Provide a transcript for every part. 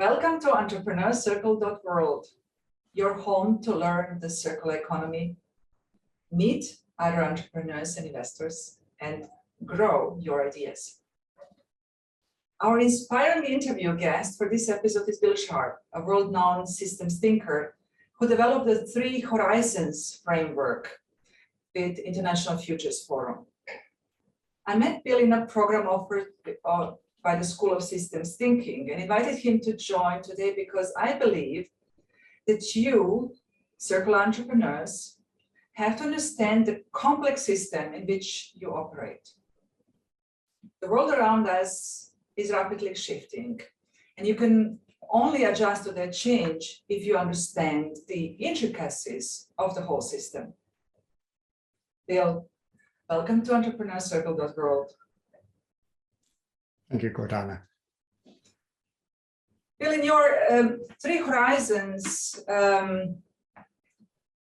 Welcome to entrepreneurcircle.world, your home to learn the circular economy, meet other entrepreneurs and investors, and grow your ideas. Our inspiring interview guest for this episode is Bill Sharpe, a world-known systems thinker who developed the 3 Horizons framework with International Futures Forum. I met Bill in a program offered by the School of Systems Thinking and invited him to join today because I believe that you, circular entrepreneurs, have to understand the complex system in which you operate. The world around us is rapidly shifting, and you can only adjust to that change if you understand the intricacies of the whole system. Bill, welcome to entrepreneurcircle.world. Thank you, Gordana. Bill, in your 3 Horizons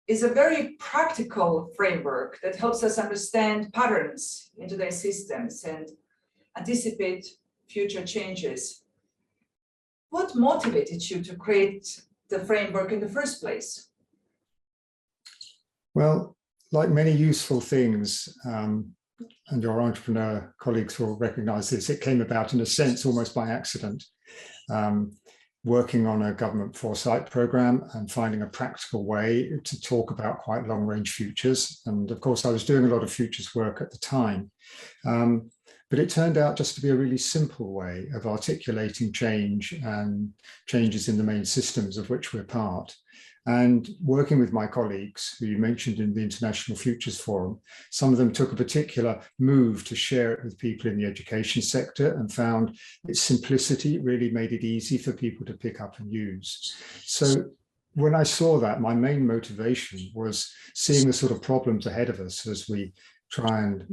is a very practical framework that helps us understand patterns in today's systems and anticipate future changes. What motivated you to create the framework in the first place? Well, like many useful things, and your entrepreneur colleagues will recognize this, it came about in a sense almost by accident. Working on a government foresight program and finding a practical way to talk about quite long-range futures. And of course, I was doing a lot of futures work at the time. But it turned out just to be a really simple way of articulating change and changes in the main systems of which we're part. And working with my colleagues, who you mentioned in the International Futures Forum, some of them took a particular move to share it with people in the education sector and found its simplicity really made it easy for people to pick up and use. So when I saw that, my main motivation was seeing the sort of problems ahead of us as we try and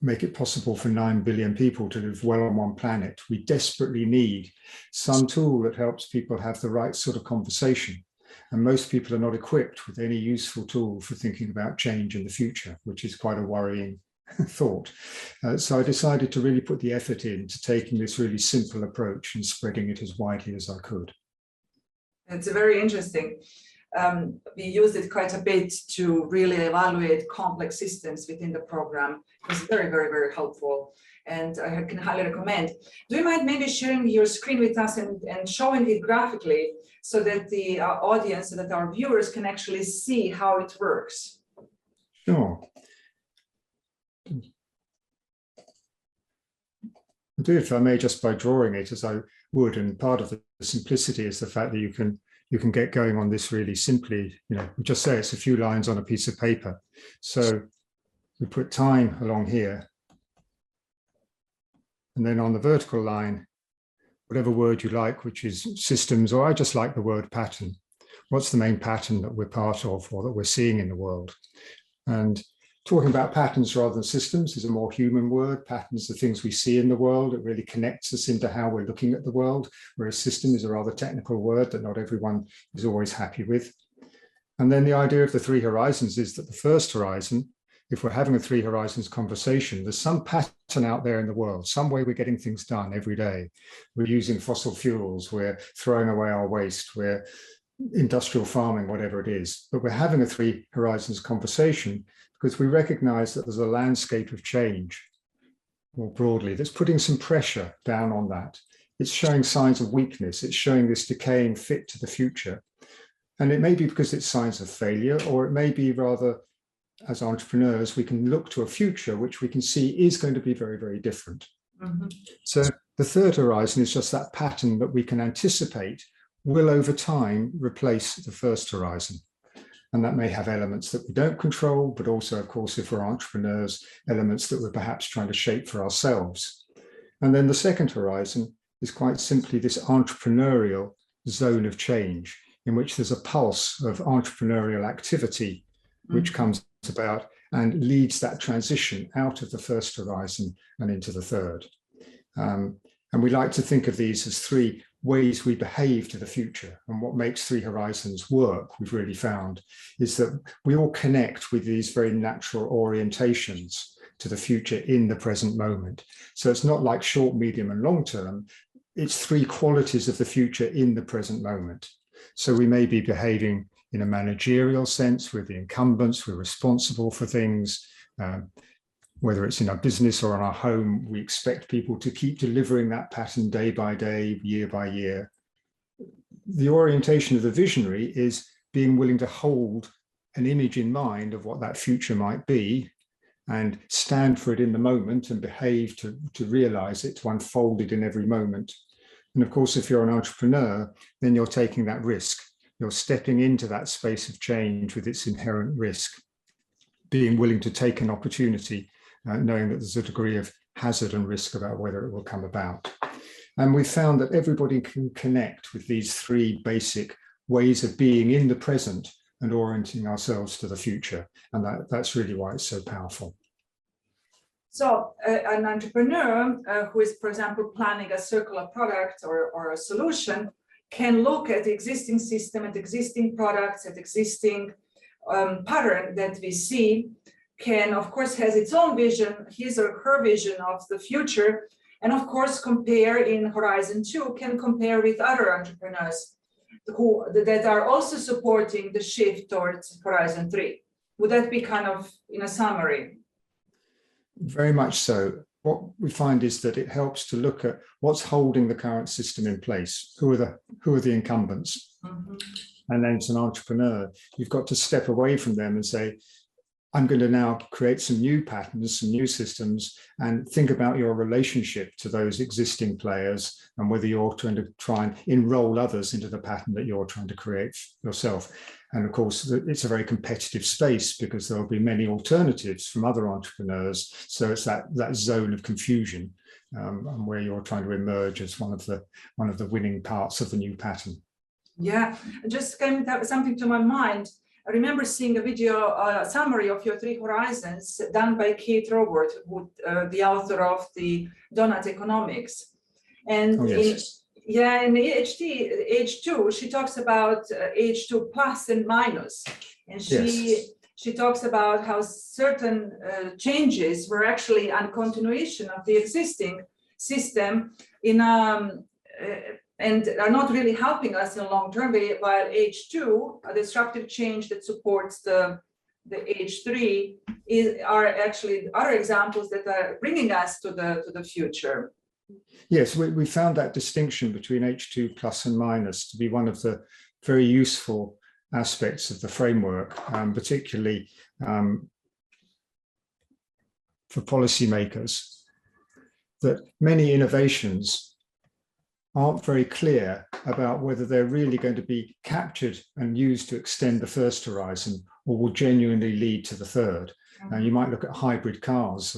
make it possible for 9 billion people to live well on one planet. We desperately need some tool that helps people have the right sort of conversation. And most people are not equipped with any useful tool for thinking about change in the future, which is quite a worrying thought. So I decided to really put the effort into taking this really simple approach and spreading it as widely as I could. It's very interesting. We used it quite a bit to really evaluate complex systems within the program. It was very, very, very helpful, and I can highly recommend. Do you mind maybe sharing your screen with us and showing it graphically so that the audience, so that our viewers can actually see how it works? Sure. I'll do it, if I may, just by drawing it as I would, and part of the simplicity is the fact that you can get going on this really simply. We just say it's a few lines on a piece of paper. So we put time along here, and then on the vertical line, whatever word you like, which is systems, or I just like the word pattern. What's the main pattern that we're part of or that we're seeing in the world? And talking about patterns rather than systems is a more human word. Patterns are things we see in the world. It really connects us into how we're looking at the world, whereas system is a rather technical word that not everyone is always happy with. And then the idea of the 3 horizons is that the first horizon, if we're having a 3 horizons conversation, there's some pattern out there in the world, some way we're getting things done every day. We're using fossil fuels, we're throwing away our waste, we're industrial farming, whatever it is. But we're having a 3 horizons conversation because we recognize that there's a landscape of change more broadly that's putting some pressure down on that. It's showing signs of weakness. It's showing this decaying fit to the future. And it may be because it's signs of failure, or it may be rather, as entrepreneurs, we can look to a future which we can see is going to be very, very different. Mm-hmm. So the 3rd horizon is just that pattern that we can anticipate will over time replace the 1st horizon. And that may have elements that we don't control, but also, of course, if we're entrepreneurs, elements that we're perhaps trying to shape for ourselves. And then the 2nd horizon is quite simply this entrepreneurial zone of change, in which there's a pulse of entrepreneurial activity which comes about and leads that transition out of the 1st horizon and into the 3rd. And we like to think of these as 3 ways we behave to the future. And what makes 3 horizons work, we've really found, is that we all connect with these very natural orientations to the future in the present moment. So it's not like short, medium, and long term. it's three qualities of the future in the present moment. So we may be behaving in a managerial sense with the incumbents, we're responsible for things, whether it's in our business or in our home, we expect people to keep delivering that pattern day by day, year by year. The orientation of the visionary is being willing to hold an image in mind of what that future might be and stand for it in the moment and behave to realize it, to unfold it in every moment. And of course, if you're an entrepreneur, then you're taking that risk. You're stepping into that space of change with its inherent risk, being willing to take an opportunity, knowing that there's a degree of hazard and risk about whether it will come about. And we found that everybody can connect with these three basic ways of being in the present and orienting ourselves to the future. And that's really why it's so powerful. So an entrepreneur who is, for example, planning a circular product or a solution can look at the existing system, at existing products, at existing pattern that we see, can, of course, has its own vision, his or her vision of the future, and of course, compare in Horizon 2, can compare with other entrepreneurs that are also supporting the shift towards Horizon 3. Would that be kind of in a summary? Very much so. What we find is that it helps to look at what's holding the current system in place. Who are the incumbents? Mm-hmm. And then as an entrepreneur, you've got to step away from them and say, I'm going to now create some new patterns, some new systems, and think about your relationship to those existing players and whether you're trying to try and enroll others into the pattern that you're trying to create yourself. And of course, it's a very competitive space because there'll be many alternatives from other entrepreneurs. So it's that zone of confusion and where you're trying to emerge as one of the winning parts of the new pattern. Yeah, just came something to my mind. I remember seeing a video summary of your three horizons done by Kate Robert, the author of the Donut Economics. And in H2, she talks about H2 plus and minus. And she talks about how certain changes were actually a continuation of the existing system in and are not really helping us in the long term, while H2, a disruptive change that supports the H3, are actually other examples that are bringing us to the future. Yes, we found that distinction between H2 plus and minus to be one of the very useful aspects of the framework, particularly for policymakers, that many innovations aren't very clear about whether they're really going to be captured and used to extend the first horizon or will genuinely lead to the third. You might look at hybrid cars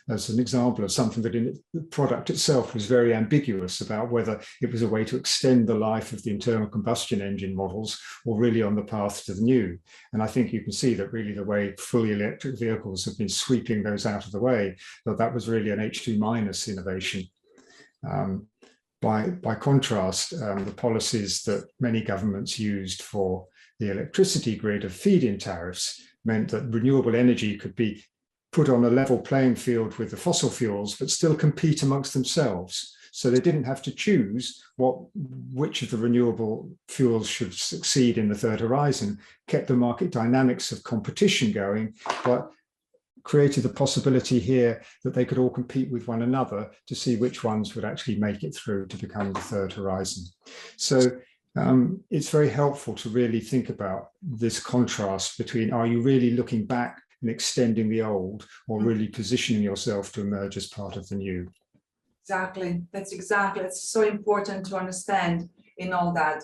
as an example of something that in the product itself was very ambiguous about whether it was a way to extend the life of the internal combustion engine models or really on the path to the new. And I think you can see that really the way fully electric vehicles have been sweeping those out of the way, that was really an H2 minus innovation. By contrast, the policies that many governments used for the electricity grid of feed-in tariffs meant that renewable energy could be put on a level playing field with the fossil fuels, but still compete amongst themselves. So they didn't have to choose which of the renewable fuels should succeed in the third horizon, kept the market dynamics of competition going, but created the possibility here that they could all compete with one another to see which ones would actually make it through to become the third horizon. So it's very helpful to really think about this contrast between, are you really looking back and extending the old, or really positioning yourself to emerge as part of the new? Exactly, it's so important to understand in all that,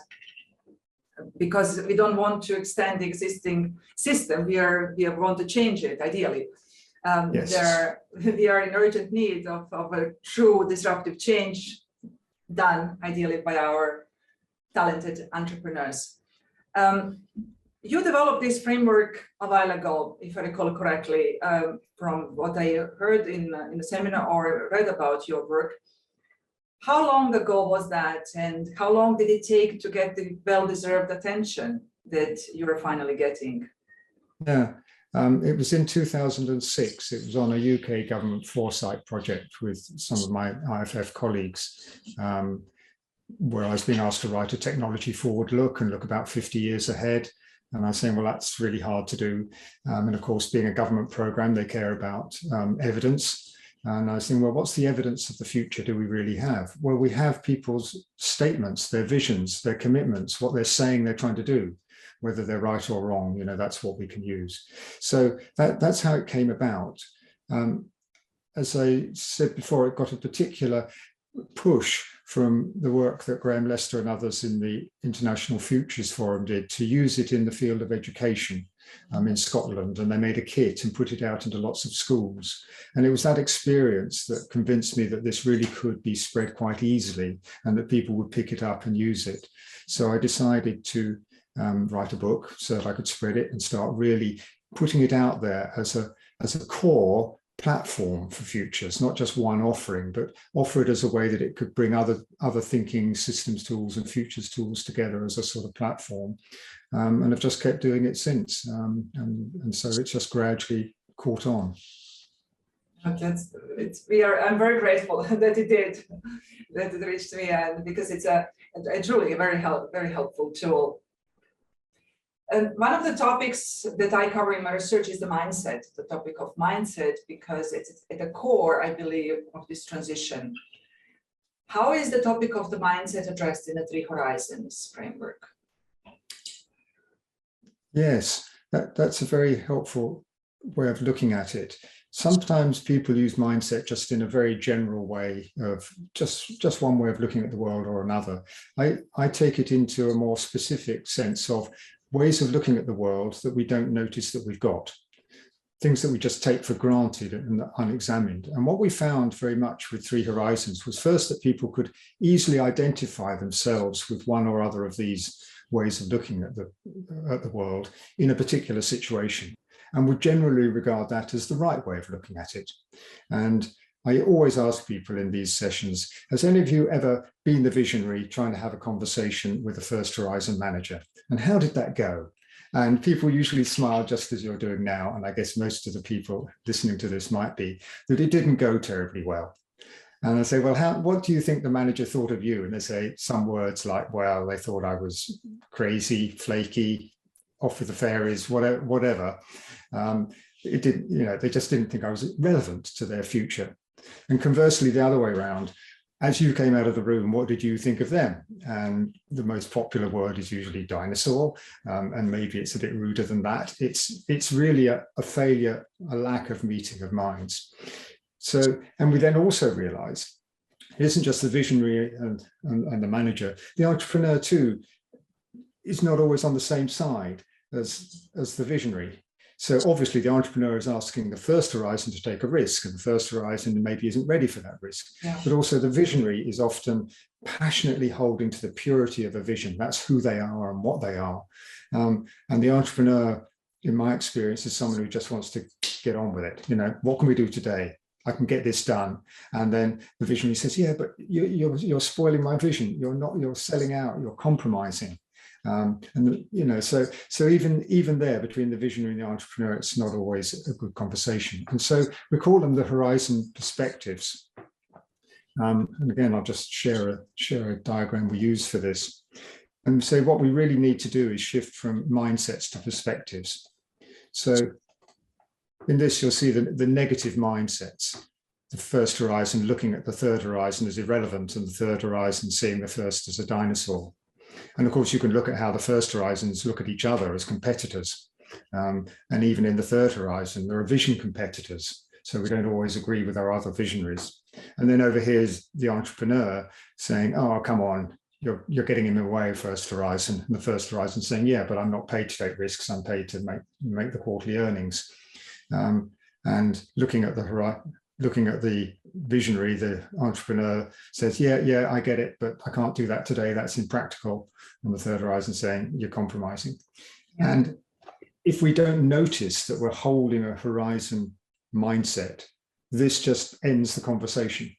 because we don't want to extend the existing system, we want to change it ideally. We are in urgent need of a true disruptive change done ideally by our talented entrepreneurs. You developed this framework a while ago, if I recall correctly, from what I heard in the seminar or read about your work. How long ago was that, and how long did it take to get the well-deserved attention that you're finally getting? Yeah, It was in 2006. It was on a UK government foresight project with some of my IFF colleagues, where I was being asked to write a technology forward look and look about 50 years ahead. And I was saying, well, that's really hard to do. And of course, being a government program, they care about evidence. And I was saying, well, what's the evidence of the future do we really have? Well, we have people's statements, their visions, their commitments, what they're saying they're trying to do. Whether they're right or wrong, that's what we can use. So that's how it came about. As I said before, it got a particular push from the work that Graham Lester and others in the International Futures Forum did to use it in the field of education in Scotland. And they made a kit and put it out into lots of schools. And it was that experience that convinced me that this really could be spread quite easily and that people would pick it up and use it. So I decided to write a book so that I could spread it and start really putting it out there as a core platform for futures, not just one offering, but offer it as a way that it could bring other thinking systems tools and futures tools together as a sort of platform. And I've just kept doing it since. And so it's just gradually caught on. I'm very grateful that it did, that it reached me, and because it's a truly a very helpful tool. And one of the topics that I cover in my research is the mindset, the topic of mindset, because it's at the core, I believe, of this transition. How is the topic of the mindset addressed in the Three Horizons framework? Yes, that's a very helpful way of looking at it. Sometimes people use mindset just in a very general way of just one way of looking at the world or another. I take it into a more specific sense of ways of looking at the world that we don't notice that we've got, things that we just take for granted and unexamined. And what we found very much with Three Horizons was first that people could easily identify themselves with one or other of these ways of looking at the world in a particular situation, and would generally regard that as the right way of looking at it. And I always ask people in these sessions, has any of you ever been the visionary trying to have a conversation with a First Horizon manager? And how did that go? And people usually smile just as you're doing now. And I guess most of the people listening to this might be that it didn't go terribly well. And I say, well, what do you think the manager thought of you? And they say some words like, well, they thought I was crazy, flaky, off with the fairies, whatever. It didn't, they just didn't think I was relevant to their future. And conversely, the other way around, as you came out of the room, what did you think of them? And the most popular word is usually dinosaur, and maybe it's a bit ruder than that. It's really a failure, a lack of meeting of minds. So, and we then also realize it isn't just the visionary and the manager. The entrepreneur too is not always on the same side as the visionary. So obviously the entrepreneur is asking the First Horizon to take a risk, and the First Horizon maybe isn't ready for that risk. Yeah. But also the visionary is often passionately holding to the purity of a vision. That's who they are and what they are. And the entrepreneur, in my experience, is someone who just wants to get on with it. What can we do today? I can get this done. And then the visionary says, yeah, but you're spoiling my vision. You're selling out, you're compromising. So even there between the visionary and the entrepreneur, it's not always a good conversation. And so we call them the horizon perspectives. And again, I'll just share a diagram we use for this. And so what we really need to do is shift from mindsets to perspectives. So in this, you'll see the negative mindsets. The First Horizon looking at the Third Horizon as irrelevant, and the Third Horizon seeing the first as a dinosaur. And of course, you can look at how the First Horizons look at each other as competitors. And even in the Third Horizon, there are vision competitors. So we don't always agree with our other visionaries. And then over here is the entrepreneur saying, oh, come on, you're getting in the way, First Horizon. And the First Horizon saying, yeah, but I'm not paid to take risks. I'm paid to make the quarterly earnings. And looking at the visionary, the entrepreneur says, yeah, I get it, but I can't do that today. That's impractical. And the Third Horizon saying, you're compromising. Yeah. And if we don't notice that we're holding a horizon mindset, this just ends the conversation.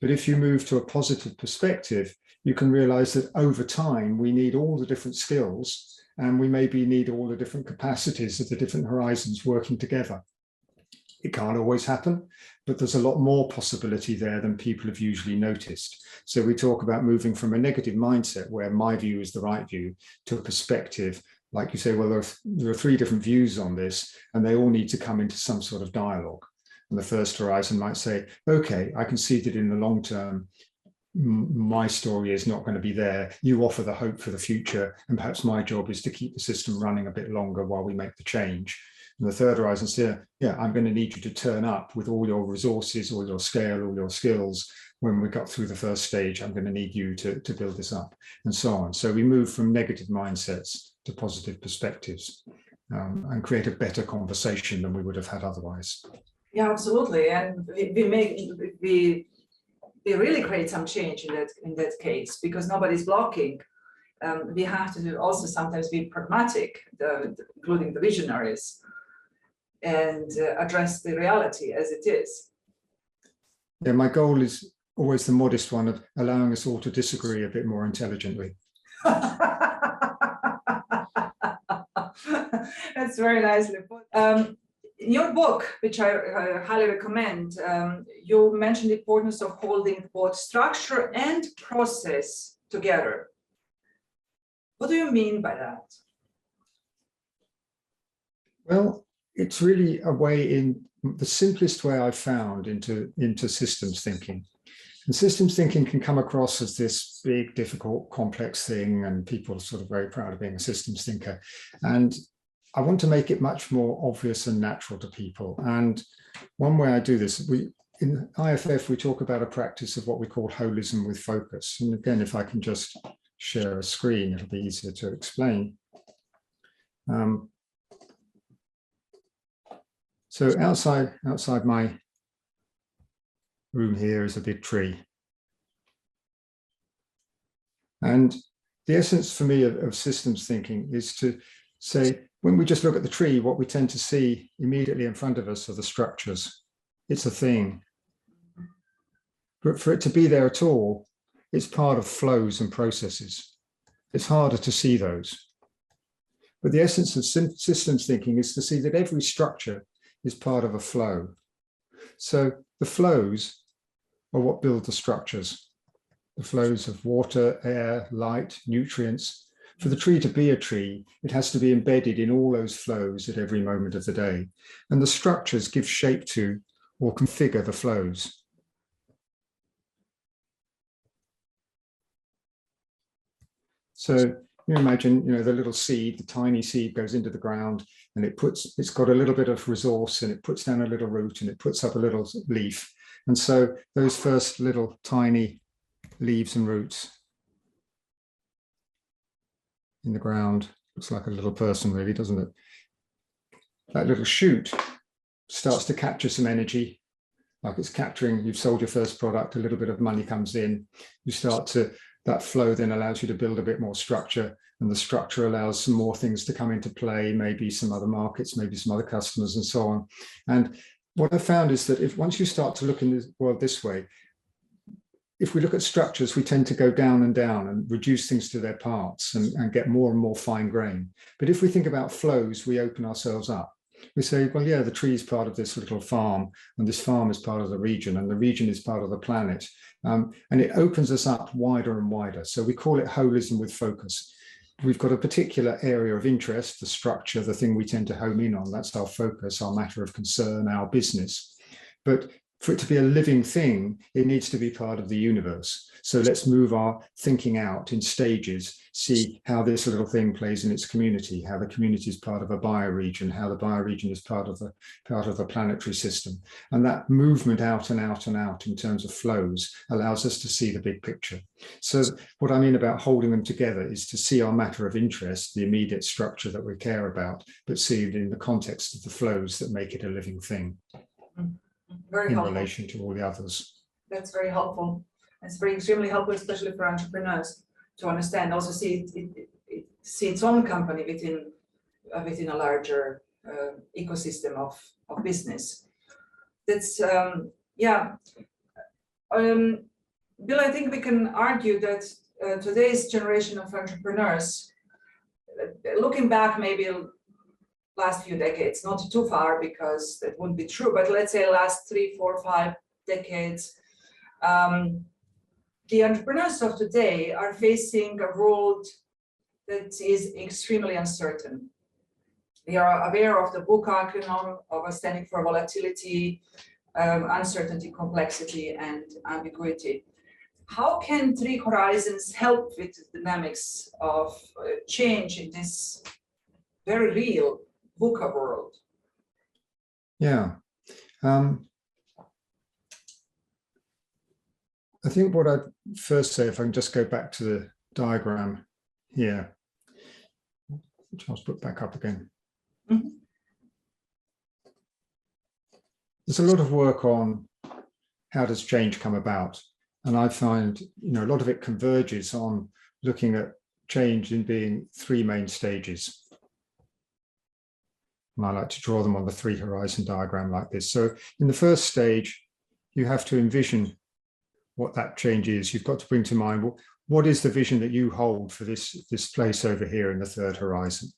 But if you move to a positive perspective, you can realize that over time, we need all the different skills, and we maybe need all the different capacities of the different horizons working together. It can't always happen, but there's a lot more possibility there than people have usually noticed. So we talk about moving from a negative mindset where my view is the right view to a perspective, like you say, well, there are 3 different views on this, and they all need to come into some sort of dialogue. And the first horizon might say, okay, I can see that in the long term, my story is not going to be there. You offer the hope for the future, and perhaps my job is to keep the system running a bit longer while we make the change. And the third horizon says, yeah, I'm going to need you to turn up with all your resources, all your scale, all your skills. When we got through the first stage, I'm going to need you to build this up, and so on. So we move from negative mindsets to positive perspectives, and create a better conversation than we would have had otherwise. Yeah, absolutely. And we really create some change in that case, because nobody's blocking. We have to also sometimes be pragmatic, including the visionaries, and address the reality as it is. Yeah, my goal is always the modest one of allowing us all to disagree a bit more intelligently. That's very nicely put. In your book, which I highly recommend, you mentioned the importance of holding both structure and process together. What do you mean by that? Well, it's really a way, in the simplest way I've found, into systems thinking. And systems thinking can come across as this big, difficult, complex thing, and people are sort of very proud of being a systems thinker. And I want to make it much more obvious and natural to people. And one way I do this, in IFF, we talk about a practice of what we call holism with focus. And again, if I can just share a screen, it'll be easier to explain. So outside my room here is a big tree. And the essence for me of systems thinking is to say, when we just look at the tree, what we tend to see immediately in front of us are the structures. It's a thing. But for it to be there at all, it's part of flows and processes. It's harder to see those. But the essence of systems thinking is to see that every structure is part of a flow. So the flows are what build the structures. The flows of water, air, light, nutrients. For the tree to be a tree, it has to be embedded in all those flows at every moment of the day. And the structures give shape to or configure the flows. So you imagine, the little seed, the tiny seed goes into the ground, and it's got a little bit of resource, and it puts down a little root, and it puts up a little leaf. And so those first little tiny leaves and roots in the ground, looks like a little person really, doesn't it? That little shoot starts to capture some energy, like it's capturing, you've sold your first product, a little bit of money comes in, that flow then allows you to build a bit more structure, and the structure allows some more things to come into play, maybe some other markets, maybe some other customers, and so on. And what I found is that once you start to look in the world this way, if we look at structures, we tend to go down and reduce things to their parts and get more and more fine grain. But if we think about flows, we open ourselves up. We say, well, yeah, the tree is part of this little farm, and this farm is part of the region, and the region is part of the planet. And it opens us up wider and wider. So we call it holism with focus. We've got a particular area of interest, the structure, the thing we tend to home in on. That's our focus, our matter of concern, our business. But for it to be a living thing, it needs to be part of the universe. So let's move our thinking out in stages, see how this little thing plays in its community, how the community is part of a bioregion, how the bioregion is part of the planetary system. And that movement out and out and out in terms of flows allows us to see the big picture. So what I mean about holding them together is to see our matter of interest, the immediate structure that we care about, but see it in the context of the flows that make it a living thing. Very helpful. Relation to all the others. That's very helpful. It's very extremely helpful, especially for entrepreneurs to understand, also see its own company within a larger ecosystem of business. That's Bill, I think we can argue that today's generation of entrepreneurs, looking back maybe last few decades, not too far because that wouldn't be true, but let's say last 3, 4, 5 decades, the entrepreneurs of today are facing a world that is extremely uncertain. We are aware of the book acronym of standing for volatility, uncertainty, complexity, and ambiguity. How can Three Horizons help with the dynamics of change in this very real VUCA world? Yeah. I think what I'd first say, if I can just go back to the diagram here, which I'll put back up again. Mm-hmm. There's a lot of work on how does change come about. And I find, a lot of it converges on looking at change in being 3 main stages. And I like to draw them on the 3 horizon diagram like this. So in the first stage, you have to envision what that change is. You've got to bring to mind, well, what is the vision that you hold for this place over here in the 3rd horizon?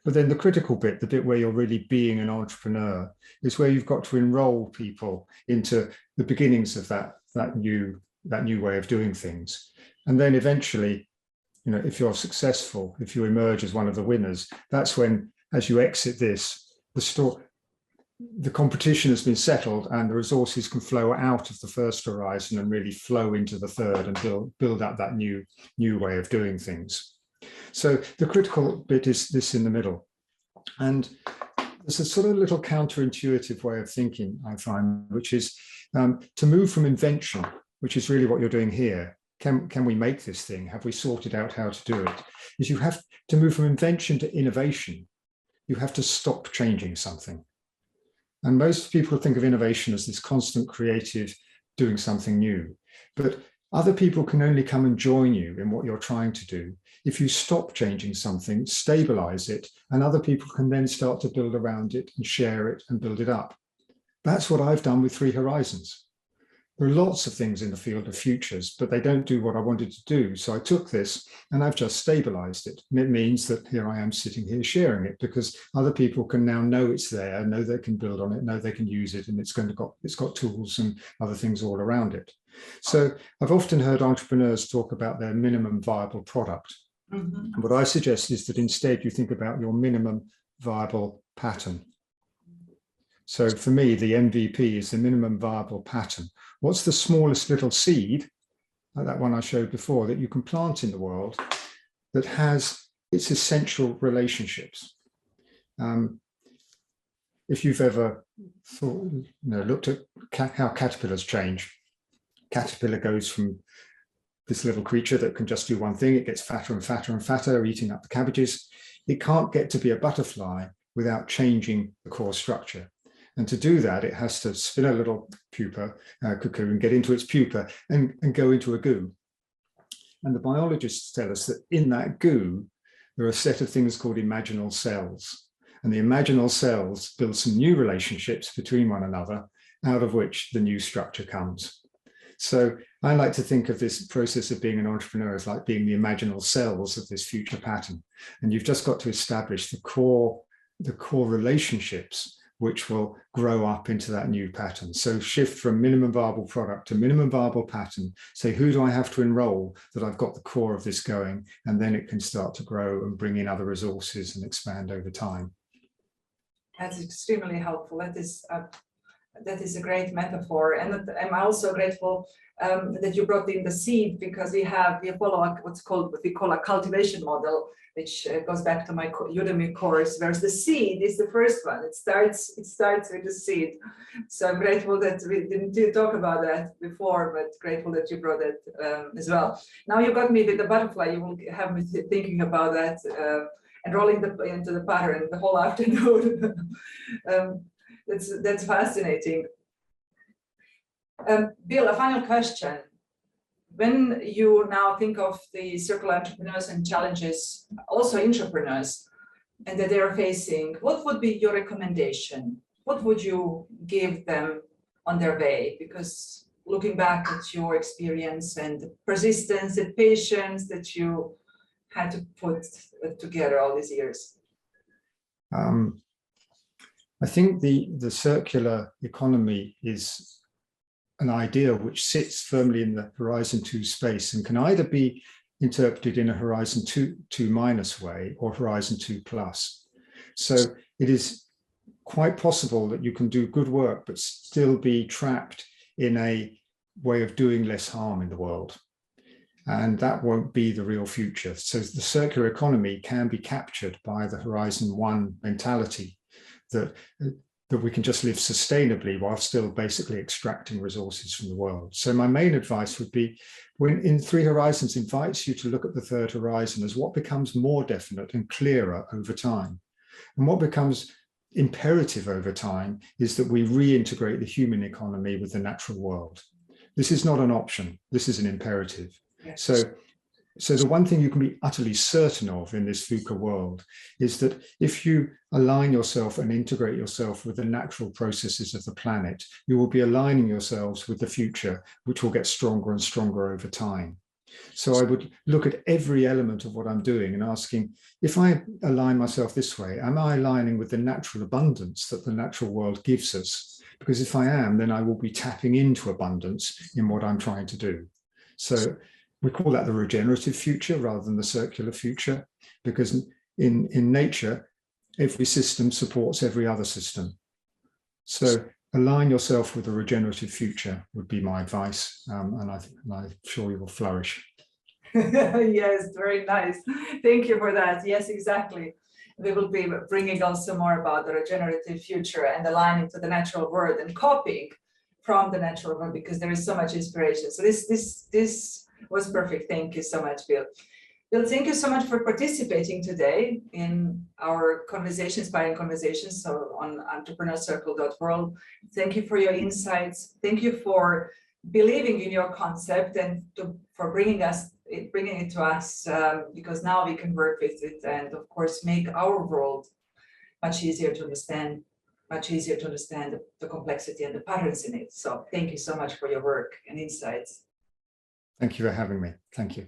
But then the critical bit, the bit where you're really being an entrepreneur, is where you've got to enroll people into the beginnings of that new way of doing things. And then eventually, if you're successful, if you emerge as one of the winners, that's when, as you exit this, the competition has been settled and the resources can flow out of the 1st horizon and really flow into the 3rd and build up that new way of doing things. So the critical bit is this in the middle. And there's a sort of little counterintuitive way of thinking, I find, which is to move from invention, which is really what you're doing here. Can we make this thing? Have we sorted out how to do it? Is you have to move from invention to innovation. You have to stop changing something. And most people think of innovation as this constant creative doing something new. But other people can only come and join you in what you're trying to do if you stop changing something, stabilize it, and other people can then start to build around it and share it and build it up. That's what I've done with Three Horizons. There are lots of things in the field of futures, but they don't do what I wanted to do. So I took this and I've just stabilized it. And it means that here I am sitting here sharing it because other people can now know it's there, know they can build on it, know they can use it, and it's got tools and other things all around it. So I've often heard entrepreneurs talk about their minimum viable product. Mm-hmm. What I suggest is that instead you think about your minimum viable pattern. So for me, the MVP is the minimum viable pattern. What's the smallest little seed, like that one I showed before, that you can plant in the world that has its essential relationships? If you've ever looked at how caterpillars change, caterpillar goes from this little creature that can just do one thing, it gets fatter and fatter and fatter, eating up the cabbages. It can't get to be a butterfly without changing the core structure. And to do that, it has to spin a little pupa, cocoon, get into its pupa and go into a goo. And the biologists tell us that in that goo, there are a set of things called imaginal cells. And the imaginal cells build some new relationships between one another, out of which the new structure comes. So I like to think of this process of being an entrepreneur as like being the imaginal cells of this future pattern. And you've just got to establish the core relationships which will grow up into that new pattern. So shift from minimum viable product to minimum viable pattern. Say, who do I have to enroll that I've got the core of this going? And then it can start to grow and bring in other resources and expand over time. That's extremely helpful. That is a great metaphor. And I'm also grateful that you brought in the seed, because we follow what we call a cultivation model, which goes back to my Udemy course, whereas the seed is the first one. It starts with the seed. So I'm grateful that we didn't talk about that before, but grateful that you brought it as well. Now you got me with the butterfly. You will have me thinking about that and rolling into the pattern the whole afternoon. That's fascinating. Bill, a final question. When you now think of the circular entrepreneurs and challenges, also entrepreneurs, and that they are facing, what would be your recommendation? What would you give them on their way? Because looking back at your experience and the persistence and patience that you had to put together all these years? I think the circular economy is an idea which sits firmly in the Horizon 2 space and can either be interpreted in a Horizon 2 minus way or Horizon 2 plus. So it is quite possible that you can do good work but still be trapped in a way of doing less harm in the world. And that won't be the real future. So the circular economy can be captured by the Horizon 1 mentality that we can just live sustainably while still basically extracting resources from the world. So my main advice would be, when in Three Horizons invites you to look at the third horizon as what becomes more definite and clearer over time. And what becomes imperative over time is that we reintegrate the human economy with the natural world. This is not an option, this is an imperative. Yes. So the one thing you can be utterly certain of in this VUCA world is that if you align yourself and integrate yourself with the natural processes of the planet, you will be aligning yourselves with the future, which will get stronger and stronger over time. So I would look at every element of what I'm doing and asking, if I align myself this way, am I aligning with the natural abundance that the natural world gives us? Because if I am, then I will be tapping into abundance in what I'm trying to do. So we call that the regenerative future rather than the circular future, because in nature, every system supports every other system. So align yourself with the regenerative future would be my advice, and I'm sure you will flourish. Yes, very nice. Thank you for that. Yes, exactly. We will be bringing also more about the regenerative future and aligning to the natural world and copying from the natural world, because there is so much inspiration. So this was perfect. Thank you so much, Bill. Bill, thank you so much for participating today in our conversation, inspiring conversations, so on entrepreneurcircle.world. Thank you for your insights. Thank you for believing in your concept and for bringing it to us, because now we can work with it and, of course, make our world much easier to understand, the complexity and the patterns in it. So thank you so much for your work and insights. Thank you for having me. Thank you.